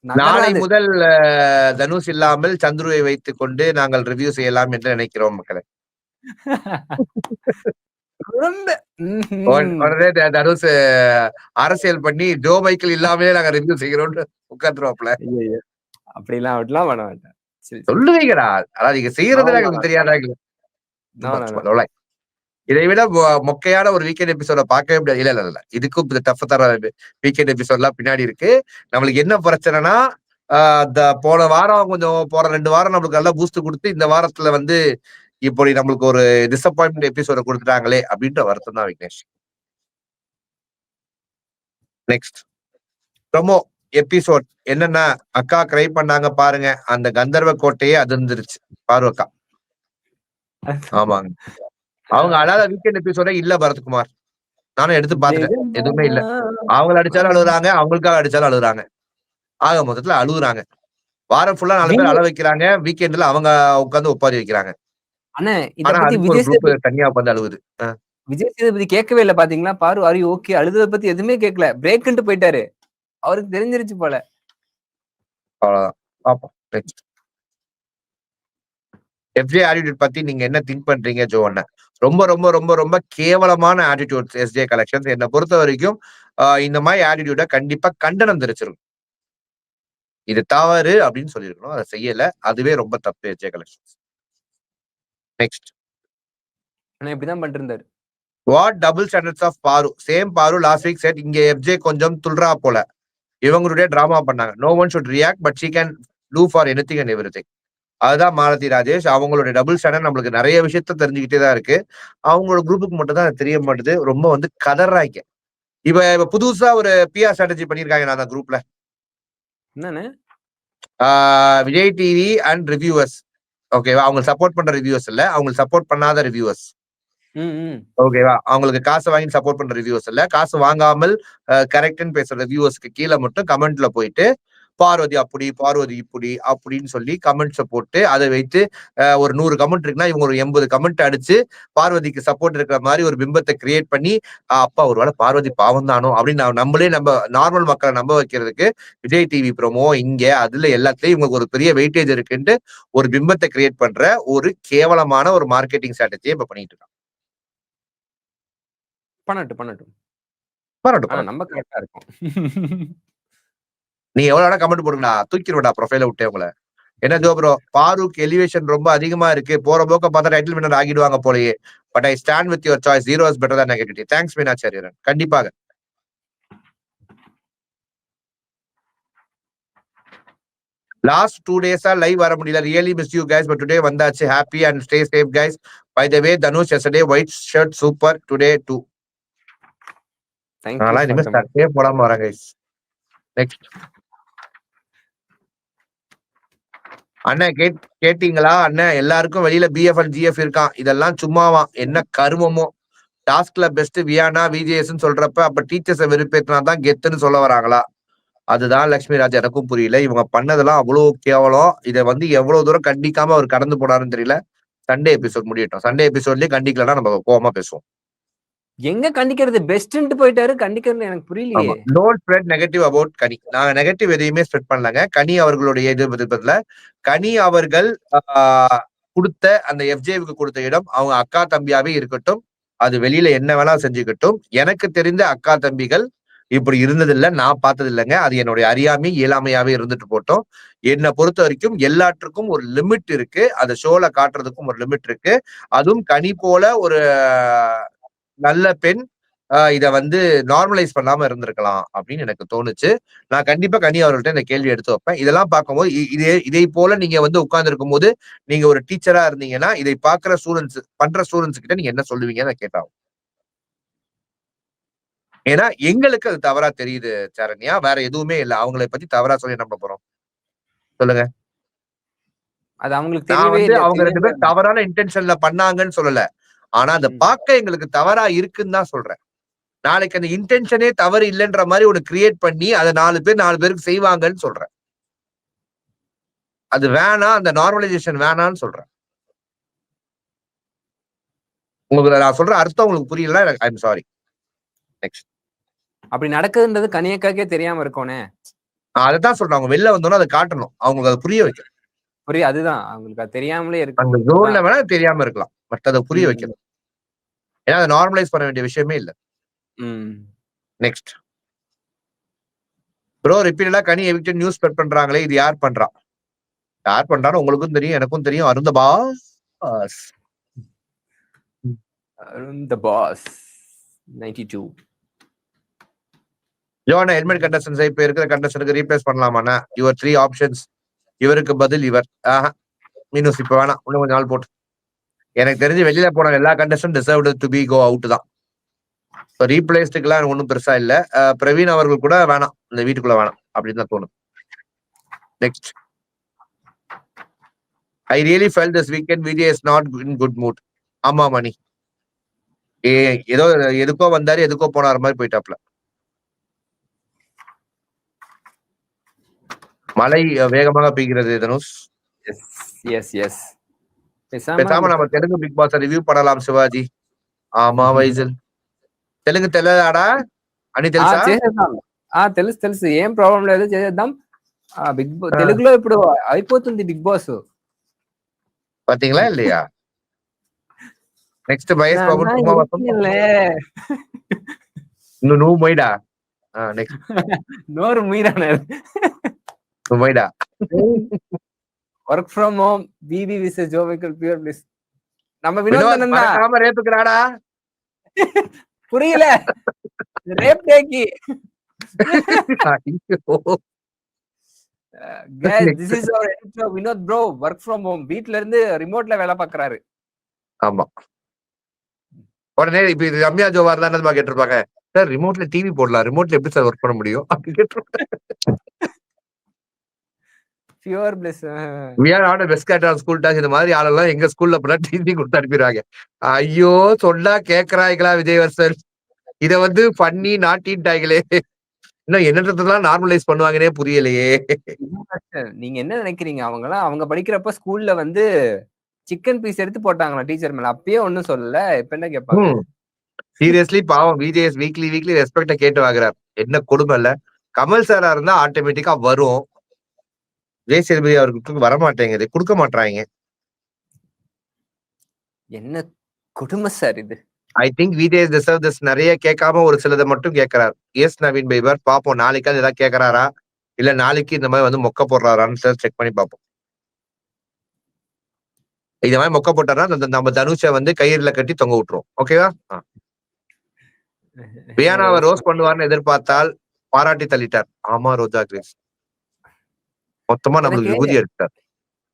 நாளை முதல் தனுஷ் இல்லாமல் சந்துருவை வைத்துக் கொண்டு நாங்கள் ரிவ்யூ செய்யலாம் என்று நினைக்கிறோம் மக்களே. உடனே தனுஷ் அரசியல் பண்ணி ஜோ மைக்கேல் இல்லாமலே நாங்க ரிவ்யூ செய்கிறோம்னு உட்காந்துருவாப்ல. அப்படிலாம் பண்ண மாட்டேன். சொல்லுவீங்கடா, அதாவது நீங்க செய்யறதுல எனக்கு தெரியாதாங்க. இதை விட மொக்கையான ஒரு வீக்கெண்ட் எபிசோட பார்க்கவே முடியாது. இல்ல இதுக்கும் டஃப் தர வீக்கெண்ட் எபிசோட்லாம் பின்னாடி இருக்கு. நம்மளுக்கு என்ன பிரச்சனைனா, போன வாரம் கொஞ்சம் போற 2 வாரம் நம்மளுக்கு நல்லா பூஸ்ட் கொடுத்து இந்த வாரத்துல வந்து இப்படி நம்மளுக்கு ஒரு டிசப்பாயின்மெண்ட் எபிசோட கொடுத்துட்டாங்களே அப்படின்ற வருத்தம் தான் விக்னேஷ். நெக்ஸ்ட் ப்ரோமோ எபிசோட் என்னன்னா, அக்கா கிரை பண்ணாங்க பாருங்க, அந்த கந்தர்வ கோட்டையே அதிர்ந்துருச்சு பார்வக்கா. ஆமாங்க, அவங்க அழாத வீக்கெண்ட் எபிசோட இல்ல பரத்குமார். நானும் எடுத்து பார்த்துட்டேன், எதுவுமே இல்ல. அவங்கள அடிச்சாலும் அழுகுறாங்க, அவங்களுக்காக அடிச்சாலும் அழுகுறாங்க. ஆக மொத்தத்துல அழுகுறாங்க. வாரம் ஃபுல்லா 4 பேர் அழ வைக்கிறாங்க, வீக்கெண்ட்ல அவங்க உட்காந்து ஒப்பாரி வைக்கிறாங்க. ஆனா தனியா உட்காந்து அழுகுது. விஜய் சேதுபதி கேட்கவே இல்ல பாத்தீங்களா? பாரு ஆர் யூ ஓகே, அழுதத பத்தி எதுவுமே கேட்கல, பிரேக்ன்ட்டு போயிட்டாரு. அவருக்கு தெரிஞ்சிருச்சு போல. அவ்வளவுதான். பாப்போம். நெக்ஸ்ட் எஃப்ஜே ஆட்டிடியூட் பத்தி நீங்க என்ன திங்க் பண்றீங்க ஜோ அண்ணா? ரொம்ப ரொம்ப ரொம்ப ரொம்ப கேவலமான ஆட்டிடியூட்ஸ் எஸ்ஜே கலெக்ஷன்ஸ். என்னை பொறுத்த வரைக்கும் இந்த மாதிரி ஆட்டிடியூட கண்டிப்பா கண்டனம் தெரிச்சிருக்கும். இது தவறு அப்படின்னு சொல்லியிருக்கணும், அதை செய்யல. அதுவே ரொம்ப தப்பு எஸ்ஜே கலெக்ஷன்ஸ். நெக்ஸ்ட் இப்படிதான் பண்ணிட்டு இருந்தாரு. What double standards of Paaru? Same Paaru last week said, இங்க எஃப்ஜே கொஞ்சம் துல்றா போல, இவங்களுடைய டிராமா பண்ணாங்க. No one should react but she can do for anything and everything. அதுதான் மாலதி ராஜேஷ். அவங்களுடைய டபுள் ஸ்டாண்டர்ட் நம்மளுக்கு நிறைய விஷயத்த தெரிஞ்சுக்கிட்டே தான் இருக்கு. அவங்களோட குரூப்புக்கு மட்டும் தான் தெரிய மாட்டுது. ரொம்ப வந்து கதறாய்க்க. இப்ப புதுசா ஒரு பிஆர் ஸ்ட்ராட்டஜி பண்ணிருக்காங்க நான் அந்த குரூப்ல. என்னன்னு? Vijay TV and reviewers. ஓகேவா? அவங்க சப்போர்ட் பண்ற ரிவ்யூவர்ஸ் இல்ல, அவங்க சப்போர்ட் பண்ணாத ரிவ்யூவர்ஸ். ஓகேவா? அவங்களுக்கு காசு வாங்கி சப்போர்ட் பண்ற ரிவ்யூவர்ஸ் இல்ல, காசு வாங்காமல் கரெக்ட்னு பேசுற ரிவ்யூவர்ஸ்க்கு கீழே மட்டும் கமெண்ட்ல போயிட்டு பார்வதி அப்படி பார்வதி இப்படி அப்படின்னு சொல்லி கமெண்ட்ஸை போட்டு அதை வைத்து ஒரு 100 கமெண்ட் இருக்குன்னா இவங்க ஒரு 80 கமெண்ட் அடிச்சு பார்வதிக்கு சப்போர்ட் இருக்கிற மாதிரி ஒரு பிம்பத்தை கிரியேட் பண்ணி அப்பா ஒருவேளை பார்வதி பாவம் தானோ அப்படின்னு நம்மளே நம்ம நார்மல் மக்களை நம்ப வைக்கிறதுக்கு விஜய் டிவி ப்ரோமோ இங்க அதுல எல்லாத்துலயும் இவங்களுக்கு ஒரு பெரிய வெயிட்டேஜ் இருக்குன்ட்டு ஒரு பிம்பத்தை கிரியேட் பண்ற ஒரு கேவலமான ஒரு மார்க்கெட்டிங் ஸ்ட்ராட்டஜியை இப்ப பண்ணிட்டு இருக்காங்க. பண்ணட்டும், நம்ம கரெக்டா இருக்கும். நீ எவ்வளவு கமெண்ட் போடுங்கடா, தூக்கிடுவடா ப்ரொஃபைல விட்டே உங்களை. என்ன ஜோ ப்ரோ, பாரூக் எலிவேஷன் ரொம்ப அதிகமா இருக்கு, போற போக்க பார்த்தா டைட்டில் வின்னர் ஆகிடுவாங்க போலயே. But I stand with your choice, 0 is better than negativity. Thanks மீனாச்சாரியரன். கண்டிப்பாக லாஸ்ட் 2 days லைவ் வர முடியல. Really miss you guys, but today வந்தாச்சு. Happy and stay safe guys. By the way Dhanush yesterday white shirt super, today too. Thank you நான்லாம் இனிமே சட்டையே போடாம வரேன் guys. Next அண்ணன் கேட்டீங்களா அண்ணன்? எல்லாருக்கும் வெளியில பிஎஃப்எல் ஜிஎஃப் இருக்கான், இதெல்லாம் சும்மாவா? என்ன கருமமோ. டாஸ்க்ல பெஸ்ட் வியானா விஜேஎஸ் சொல்றப்ப அப்ப டீச்சர்ஸை வெறுப்பேற்றினா தான் கெத்துன்னு சொல்ல வராங்களா? அதுதான் லட்சுமி ராஜ் எனக்கும் புரியல. இவங்க பண்ணதெல்லாம் அவ்வளவு கேவலம். இதை வந்து எவ்வளவு தூரம் கண்டிக்காம அவர் கடந்து போனாருன்னு தெரியல. சண்டே எபிசோட் முடியட்டும். சண்டே எபிசோட்லயே கண்டிக்கலன்னா நம்ம கோவமா பேசுவோம். எங்க கண்டிக்கிறது? பெஸ்ட்ன்ட்டு போயிட்டாரு, கண்டிக்கிறது எனக்கு புரியலையே. டோன்ட் ஸ்ப்ரெட் நெகட்டிவ் அபவுட் கனி. நாங்க நெகட்டிவ் எதையுமே ஸ்ப்ரெட் பண்ணலங்க. கனி அவர்களுடைய எதிர்ப்பதுல கனி அவர்கள் கொடுத்த அந்த எஃப்ஜேவுக்கு கொடுத்த இடம் அவங்க அக்கா தம்பியாவே இருக்கட்டும், அது வெளியில என்ன வேணா செஞ்சுக்கட்டும். எனக்கு தெரிந்த அக்கா தம்பிகள் இப்படி இருந்ததில்லை, நான் பார்த்தது இல்லைங்க. அது என்னுடைய அறியாமை இயலாமையாவே இருந்துட்டு போட்டோம். என்னை பொறுத்த வரைக்கும் எல்லாற்றுக்கும் ஒரு லிமிட் இருக்கு. அதை ஷோல காட்டுறதுக்கும் ஒரு லிமிட் இருக்கு. அதுவும் கனி போல ஒரு நல்ல பெண் இத வந்து நார்மலைஸ் பண்ணாம இருந்திருக்கலாம் அப்படின்னு எனக்கு தோணுச்சு. நான் கண்டிப்பா கனி அவர்கள்ட்ட இந்த கேள்வி எடுத்து வைப்பேன். இதெல்லாம் பார்க்கும்போது இதை போல நீங்க வந்து உட்கார்ந்து இருக்கும் போது நீங்க ஒரு டீச்சரா இருந்தீங்கன்னா இதை பாக்குற ஸ்டூடெண்ட்ஸ் கிட்ட நீங்க என்ன சொல்லுவீங்கன்னு கேட்டாங்க. ஏன்னா எங்களுக்கு அது தவறா தெரியுது சரண்யா, வேற எதுவுமே இல்லை. அவங்களை பத்தி தவறா சொல்லி நம்ப போறோம்? சொல்லுங்க. அது அவங்களுக்கு நான் தெரியவே வந்து இல்லை. அவங்க 2 பேரும் தவறான இன்டென்ஷன்ல பண்ணாங்கன்னு சொல்லல. ஆனா அதை பார்க்க எங்களுக்கு தவறா இருக்குன்னு தான் சொல்றேன். நாளைக்கு அந்த இன்டென்ஷனே தவறு இல்லைன்ற மாதிரி ஒண்ணு கிரியேட் பண்ணி அதை 4 பேருக்கு செய்வாங்கன்னு சொல்றேன். அது வேணாம், அந்த நார்மலைசேஷன் வேணான்னு சொல்றேன். உங்களுக்கு நான் சொல்ற அர்த்தம் உங்களுக்கு புரியல, ஐ எம் சாரி. நெக்ஸ்ட். அப்படி நடக்குதுன்றது கனியக்காக்கே தெரியாம இருக்கோனே. அதைத்தான் சொல்றேன். அவங்க வெளில வந்தோன்னா அதை காட்டணும், அவங்களுக்கு அதை புரிய வைக்கணும். அதுதான் அவங்களுக்கு அது தெரியாமலே இருக்கு. அந்த ஜோன்ல வேணா தெரியாம இருக்கலாம், பட் அதை புரிய வைக்கணும். ஏன்னா அதை நார்மலைஸ் பண்ண வேண்டிய விஷயமே இல்லை. நெக்ஸ்ட். ப்ரோ ரிப்பீட்டடா கனி எவிக்டட் நியூஸ் ஸ்ப்ரெட் பண்றாங்களே, இது யார் பண்றா? யார் பண்றான்னு உங்களுக்கும் தெரியும், எனக்கும் தெரியும். அருந்த பாஸ் 92. யோனா ஹெல்மெட் கண்டஸ்டன்ஸ் இப்ப இருக்கிற கண்டஸ்டன்ட்க்கு ரீப்ளேஸ் பண்ணலாமாண்ணா? Your 3 options. இவருக்கு பதில் இவர். மீனூஸ் இப்ப வேணாம், இன்னும் கொஞ்சம் நாள் போட்டு. எனக்கு தெரிஞ்சு வெளியில போன எல்லா contestant deserved to be go out தான். ரீப்ளேஸ்டுக்குலாம் ஒன்றும் பெருசா இல்ல. பிரவீன் அவர்கள் கூட வேணாம், இந்த வீட்டுக்குள்ள வேணாம் அப்படின்னு தான் தோணும். Next. I really felt this weekend Vijay is not in good mood. ஆமா மணி, ஏதோ எதுக்கோ வந்தாரு எதுக்கோ போனார் மாதிரி போயிட்டாப்ல. மழை வேகமாக பெய்கிறது தனுஷ். பேசாம நம்ம தெலுங்கு பிக் பாஸ் ரிவ்யூ பண்ணலாம் சிவாஜி. ஆமா வைசல். తెలుగు తెలదాడా అని తెలుసా? తెలుసు ఏం ప్రాబ్లం లేదు, చేసేద్దాం. బిగ్ బాస్ తెలుగులో ఇప్పుడు అయిపోతుంది బిగ్ బాస్. பாத்தீங்களா இல்லையா? నెక్స్ట్ మహేష్ బాబు నువ్వు మొయ్యడా? నెక్స్ట్ నోరు మీరా? నువ్వు మొయ్యడా? వర్క్ ఫ్రమ్ హోమ్ బీబీ విసెస్ జో వెహికల్ ప్యూర్ ప్లీజ్. நம்ம வினோத் மறக்காம ரேப்புக்கு ராடா. புரியல. ரேப் டேக்கி. This is our intro. Vinoth bro work from home, வீட்ல இருந்து ரிமோட்ல வேலை பார்க்கறாரு. ஆமா. உடனே இப்ப ரம்யா ஜோவார் தான் என்னமா கேட்டிருப்பாங்க, சார் ரிமோட்ல டிவி போடலாம், ரிமோட்ல எப்படி சார் ஒர்க் பண்ண முடியும் அப்படி கேட்டிருப்பாங்க. Pure plus. we are not a best cat on school task. இந்த மாதிரி ஆளெல்லாம் எங்க ஸ்கூல்ல போனா டிவி கொடுத்து அனுப்பிடுவாங்க. ஐயோ சொன்னா கேக்குறாங்களா விஜயவர்சன்? இத வந்து பண்ணி நாட்டிட்டாங்களே, இன்னும் என்னன்றதெல்லாம் நார்மலைஸ் பண்ணுவாங்கன்னே புரியலையே. நீங்க என்ன நினைக்கிறீங்க? அவங்க படிக்கிறப்ப ஸ்கூல்ல வந்து சிக்கன் பீஸ் எடுத்து போட்டாங்களா டீச்சர் மேல? அப்பயே ஒண்ணும் சொல்லல, இப்ப என்ன கேட்பாங்க? சீரியஸ்லி பாவம் விஜேஎஸ் வீக்லி ரெஸ்பெக்ட கேட்டு வாங்குறாரு. என்ன கொடுமை இல்ல? கமல் சாரா இருந்தா ஆட்டோமேட்டிக்கா வரும். விஜய் சேதுபதி அவருக்கு வரமாட்டேங்குது, கொடுக்க மாட்டாங்க. என்ன கொடுமை சார் இது? I think Vijay deserve this. நிறைய கேட்காம ஒரு சிலதை மட்டும் கேட்கிறார். எஸ் நவீன் பைபர் பாப்போம், நாளைக்கு அது ஏதாவது கேட்கறாரா இல்ல நாளைக்கு இந்த மாதிரி வந்து மொக்க போடுறாரான்னு செக் பண்ணி பார்ப்போம். இந்த மாதிரி மொக்க போட்டாரா நம்ம தனுஷை வந்து கயிறுல கட்டி தொங்க விட்டுரும். ஓகேவா? வியானாவை ரோஸ் பண்ணுவார்னு எதிர்பார்த்தால் பாராட்டி தள்ளிட்டார். ஆமா ரோஜா கிரேஸ். மொத்தமா எனக்கு நம்மளுக்கு விபூதி எடுத்தார்.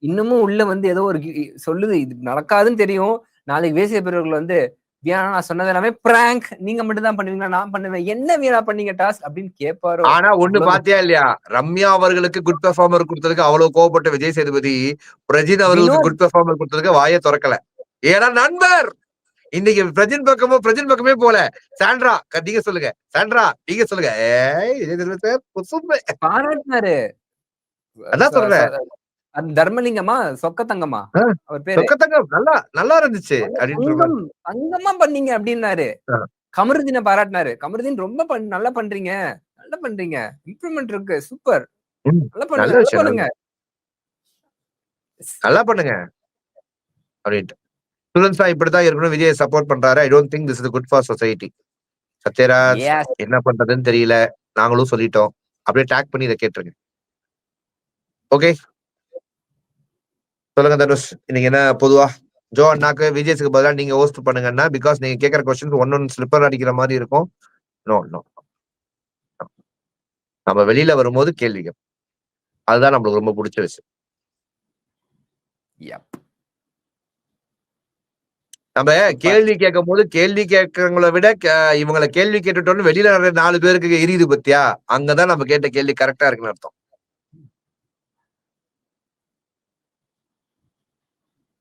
இன்னமும் உள்ள வந்து ஏதோ ஒரு சொல்லுது இது நடக்காதுன்னு தெரியும். நாளைக்கு வேசிய பிறர்கள் வந்து வியானா நான் சொன்னது எல்லாமே பிராங்க், நீங்க மட்டும் தான் பண்ணுவீங்களா, நான் பண்ணுவேன், என்ன வீணா பண்ணீங்க டாஸ்க் அப்படின்னு கேட்பாரோ. ஆனா ஒண்ணு பாத்தியா இல்லையா, ரம்யா அவர்களுக்கு குட் பெர்ஃபார்மர் கொடுத்ததுக்கு அவ்வளவு கோவப்பட்ட விஜய் சேதுபதி பிரஜின் அவர்களுக்கு வினோத் குட் பெர்ஃபார்மர் கொடுத்ததுக்கு வாயை திறக்கல. ஏன்னா நண்பர் இன்னைக்கு பிரஜின் பக்கமே போல. சாண்ட்ரா நீங்க சொல்லுங்க, சாண்ட்ரா நீங்க சொல்லுங்க. ஏய் விஜய் சேதுபதி சார் புசும்பு. பாராட்டினாரு. அதான் சொல்றேன். தர்மலிங்கமா சொக்க தங்கமா அவர் பேரு, சொக்கத்தங்கம் நல்லா இருந்துச்சு அப்படின்ற மாதிரி. தங்கம் தங்கமா பண்ணீங்க அப்படின்னாரு. கமருதீனை பாராட்டினாரு. கமருதீன் ரொம்ப நல்லா பண்றீங்க, நல்லா பண்றீங்க, இம்ப்ரூவ்மெண்ட் இருக்கு, சூப்பர், நல்லா பண்ணுங்க, நல்ல நல்லா விஷயம், பண்ணுங்க, நல்லா பண்ணுங்க அப்படின்ட்டு. ஸ்டூடெண்ட்ஸா இப்படிதான் இருக்கணும். விஜய் சப்போர்ட் பண்றாரு. I don't think this is good for society. Sathyaraj Yes. என்ன பண்றதுன்னு தெரியல, நாங்களும் சொல்லிட்டோம். அப்படியே டேக் பண்ணி இதை கேட்டுருங்க. ஓகே சொல்லுங்க தனுஷ், இன்னைக்கு என்ன பொதுவா ஜோ அண்ணாக்கு விஜய்ஸ்க்கு பதிலா நீங்க ஹோஸ்ட் பண்ணுங்கன்னா, பிகாஸ் நீங்க கேட்கற கொஸ்டின் ஒன்னு ஸ்லிப்பர் அடிக்கிற மாதிரி இருக்கும். நோ நோ, நம்ம வெளியில வரும்போது கேள்விகள், அதுதான் நம்மளுக்கு ரொம்ப பிடிச்ச விஷயம். Yep. நம்ம கேள்வி கேட்கும் போது கேள்வி கேட்கறவங்களை விட இவங்களை கேள்வி கேட்டுட்டோம்னு வெளியில 4 பேருக்கு எரியுது பத்தியா, அங்கதான் நம்ம கேட்ட கேள்வி கரெக்டா இருக்குன்னு அர்த்தம்.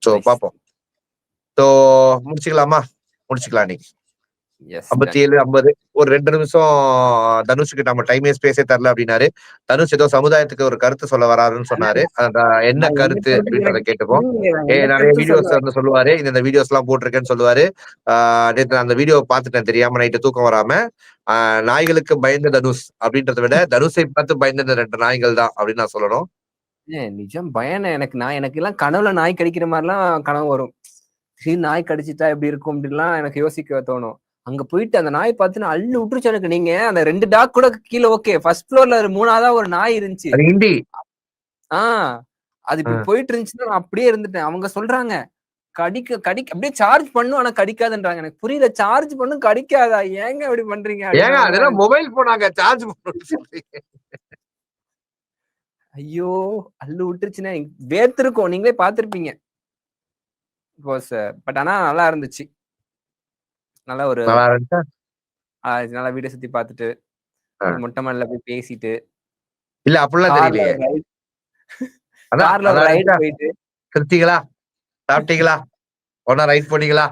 சோ பாப்போம். சோ முடிச்சுக்கலாமா? முடிச்சுக்கலாம். நீங்க 57 50 ஒரு 2 நிமிஷம் தனுஷுக்கு நம்ம டைமே ஸ்பேஸே தரல அப்படின்னாரு. தனுஷ் ஏதோ சமுதாயத்துக்கு ஒரு கருத்து சொல்ல வராருன்னு சொன்னாரு. என்ன கருத்து அப்படின்றத கேட்டுப்போம். நிறைய வீடியோஸ் வந்து சொல்லுவாரு, இந்த வீடியோஸ் எல்லாம் போட்டிருக்கேன்னு சொல்லுவாரு. நேற்று அந்த வீடியோ பார்த்துட்டேன் தெரியாம, நைட்டு தூக்கம் வராம. நாய்களுக்கு பயந்த தனுஷ் அப்படின்றத விட தனுஷை பார்த்து பயந்த 2 நாய்கள் தான் அப்படின்னு நான் சொல்லணும். நிஜம் பயம் எனக்கு எல்லாம் கனவுல நாய் கடிக்கிற மாதிரிலாம் கனவு வரும். நாய் கடிச்சிட்டா எப்படி இருக்கும் அப்படின்லாம் எனக்கு யோசிக்க தோணும். அங்க போயிட்டு அந்த நாய் பார்த்துன்னு அள்ளு விட்டுருச்சு எனக்கு. நீங்க அந்த 2 டாக் கூட கீழே ஓகே, ஃபர்ஸ்ட் ஃப்ளோர்ல 3ஆவதா ஒரு நாய் இருந்துச்சு. அது இப்படி போயிட்டு இருந்துச்சுன்னா நான் அப்படியே இருந்துட்டேன். அவங்க சொல்றாங்க கடிக்க அப்படியே சார்ஜ் பண்ணும் ஆனா கடிக்காதுன்றாங்க. எனக்கு புரியல, சார்ஜ் பண்ணும் கடிக்காதா, ஏங்க அப்படி பண்றீங்க? அதெல்லாம் மொபைல் போனாங்க சார்ஜ் பண்ணுங்க. ஐயோ அள்ளு விட்டுருச்சுன்னா வேர்த்திருக்கும், நீங்களே பாத்திருப்பீங்க. பட் ஆனா நல்லா இருந்துச்சு. நல்லா ஒரு நல்லா வீடியோ சுத்தி பார்த்துட்டு மொட்டை மாடில போய் பேசிட்டு, இல்ல அப்படிலாம் தெரியலையே. கார்ல ஒரு ரைட் போயிட்டு கிருத்திகளா சாப்பிட்டீங்களா, ஒன்னா ரைட் போனீங்களா,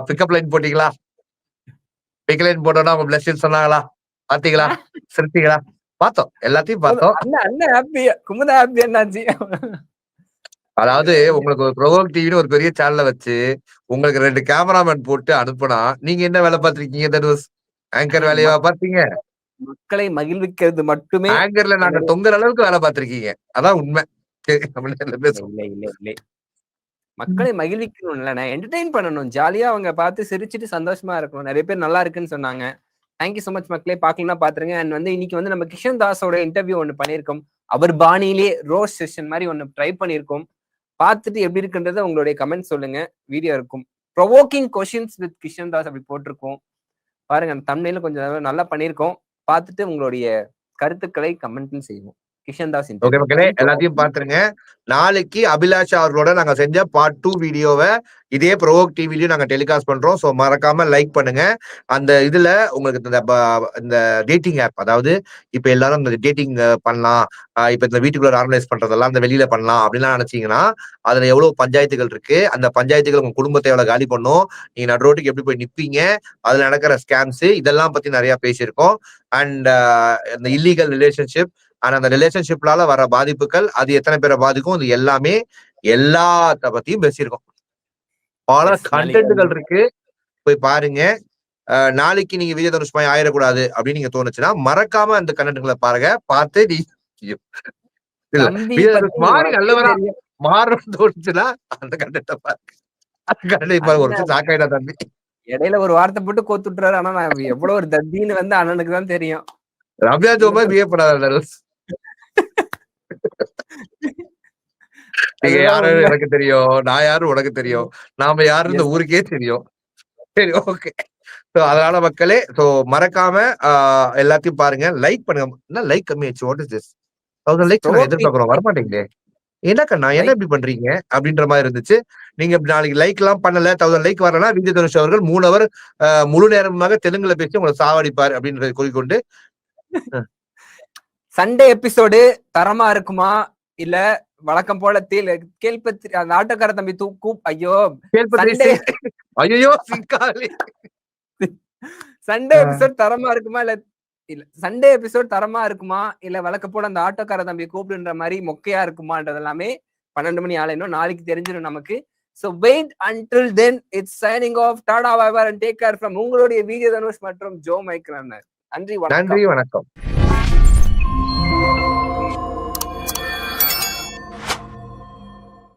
பிக்கப் லைன் போட்டீங்களா, பிக் லைன் போட்டோம்னா அவங்க பிளஸிங் சொன்னாங்களா, பாத்தீங்களா, சிரித்தீங்களா, பார்த்தோம், எல்லாத்தையும் பார்த்தோம். அண்ணன் ஹாப்பி, குமுதா ஹாப்பி என்னாச்சு? அதாவது உங்களுக்கு ஒரு ப்ரோவோக் டிவின்னு ஒரு பெரிய சேனல்ல வச்சு உங்களுக்கு 2 கேமராமேன் போட்டு அனுப்புனா நீங்க என்ன வேலை பார்த்திருக்கீங்க தனுஷ்? ஆங்கர் வேலையா பார்த்தீங்க? மக்களை மகிழ்விக்கிறது மட்டுமே. ஆங்கர்ல நாங்க தொங்குற அளவுக்கு வேலை பார்த்திருக்கீங்க, அதான் உண்மை. மக்களை மகிழ்விக்கணும்ல, என்டர்டெயின் பண்ணணும், ஜாலியா அவங்க பார்த்து சிரிச்சுட்டு சந்தோஷமா இருக்கணும். நிறைய பேர் நல்லா இருக்குன்னு சொன்னாங்க. தேங்க்யூ சோ மச் மக்களே, பாக்கலன்னா பாத்துருங்க. அண்ட் வந்து இன்னைக்கு வந்து நம்ம கிஷன் தாஸோட இன்டர்வியூ ஒண்ணு பண்ணிருக்கோம். அவர் பாணியிலே ரோஸ் செஷன் மாதிரி ஒண்ணு ட்ரை பண்ணிருக்கோம். பார்த்துட்டு எப்படி இருக்குன்றத உங்களுடைய கமெண்ட் சொல்லுங்க. வீடியோ இருக்கும். Provoking questions with Kishan Das அப்படி போட்டிருக்கோம் பாருங்க. அந்த தம்ப்நெயில கொஞ்சம் நல்லா பண்ணிருக்கோம். பார்த்துட்டு உங்களுடைய கருத்துக்களை கமெண்ட்ல செய்வோம். கிஷன் தாஸ் ஓகே மக்களே, எல்லாத்தையும் பாத்துருங்க. நாளைக்கு அபிலாஷா அவர்களோட நாங்க செஞ்ச பார்ட் 2 வீடியோவை இதே ப்ரோவோக் டிவிலையும் நாங்க டெலிகாஸ்ட் பண்றோம். ஸோ மறக்காம லைக் பண்ணுங்க. அந்த இதுல உங்களுக்கு இந்த டேட்டிங் ஆப், அதாவது இப்ப எல்லாரும் இந்த டேட்டிங் பண்ணலாம், இப்ப இந்த வீட்டுக்குள்ள ஆர்கனைஸ் பண்றதெல்லாம் இந்த வெளியில பண்ணலாம் அப்படின்லாம் நினைச்சீங்கன்னா அதுல எவ்வளவு பஞ்சாயத்துகள் இருக்கு. அந்த பஞ்சாயத்துகள் உங்க குடும்பத்தை எவ்வளவு காலி பண்ணும், நீங்க நடுரோட்டுக்கு எப்படி போய் நிப்பீங்க, அதுல நடக்கிற ஸ்கேம்ஸ், இதெல்லாம் பத்தி நிறைய பேசியிருக்கோம். அண்ட் இந்த இல்லீகல் ரிலேஷன்ஷிப் ஆனா அந்த ரிலேஷன்ஷிப்லால வர பாதிப்புகள், அது எத்தனை பேரை பாதிக்கும், இது எல்லாமே எல்லாத்த பத்தியும் பேசியிருக்கோம். பல கண்டென்ட்கள் இருக்கு, போய் பாருங்க. நாளைக்கு நீங்க விஜய் தனுஷ் மாதிரி ஆயிடக்கூடாது அப்படின்னு நீங்க தோணுச்சுன்னா மறக்காம அந்த கண்டென்ட்களை பாருங்க. பார்த்து நீ மாறி நல்லவரா மாறணும்னு தோணுச்சுன்னா அந்த கண்டென்ட்டை பாருங்க. அந்த கண்டென்ட் ஒரு சாக்காயிடா தம்பி இடையில ஒரு வார்த்தை போட்டு கோத்து விட்டுறாரு. ஆனா நான் எவ்வளவு ஒரு தத்தின்னு வந்து அண்ணனுக்கு தான் தெரியும். ரம்யா ஜோமா பிஹேவ் பண்ணாத. நீங்க யாரும் எனக்கு தெரியும், நான் யாரும் உனக்கு தெரியும், நாம யாரும் இந்த ஊருக்கே தெரியும். சரி ஓகே, சோ அதனால மக்களே மறக்காம எல்லாத்தையும் பாருங்க, லைக் பண்ணுங்க. என்ன லைக் கம்மி ஆச்சு? What is this? 1000 லைக்ஸ் நான் எதிர்பார்க்கிறோம், வரமாட்டேங்குதே. என்ன கண்ணா என்ன இப்படி பண்றீங்க அப்படின்ற மாதிரி இருந்துச்சு. நீங்க நாளைக்கு லைக் எல்லாம் பண்ணல, 1000 லைக் வரலன்னா விஜய் தனுஷ் அவர்கள் 3 அவர் முழு நேரமாக தெலுங்குல பேசி உங்களை சாவடிப்பார் அப்படின்றத கூறிக்கொண்டு, சண்டே எபிசோடு தரமா இருக்குமா இல்ல வழக்கம் போல கேள்பத்தி அந்த ஆட்டோக்கார தம்பி ஐயோ ஐயோ சண்டே எபிசோட் தரமா இருக்குமா இல்ல சண்டே எபிசோட் தரமா இருக்குமா இல்ல வழக்க போல அந்த ஆட்டோக்கார தம்பி கூப்பிடுன்ற மாதிரி மொக்கையா இருக்குமான்றது எல்லாமே 12 மணி ஆலையும் நாளைக்கு தெரிஞ்சிடும் நமக்கு. So wait until then, it's signing off. Tada, bye bye and take care from உங்களுடைய விஜய் தனுஷ் மற்றும் ஜோ மைக்ரன். நன்றி வணக்கம்.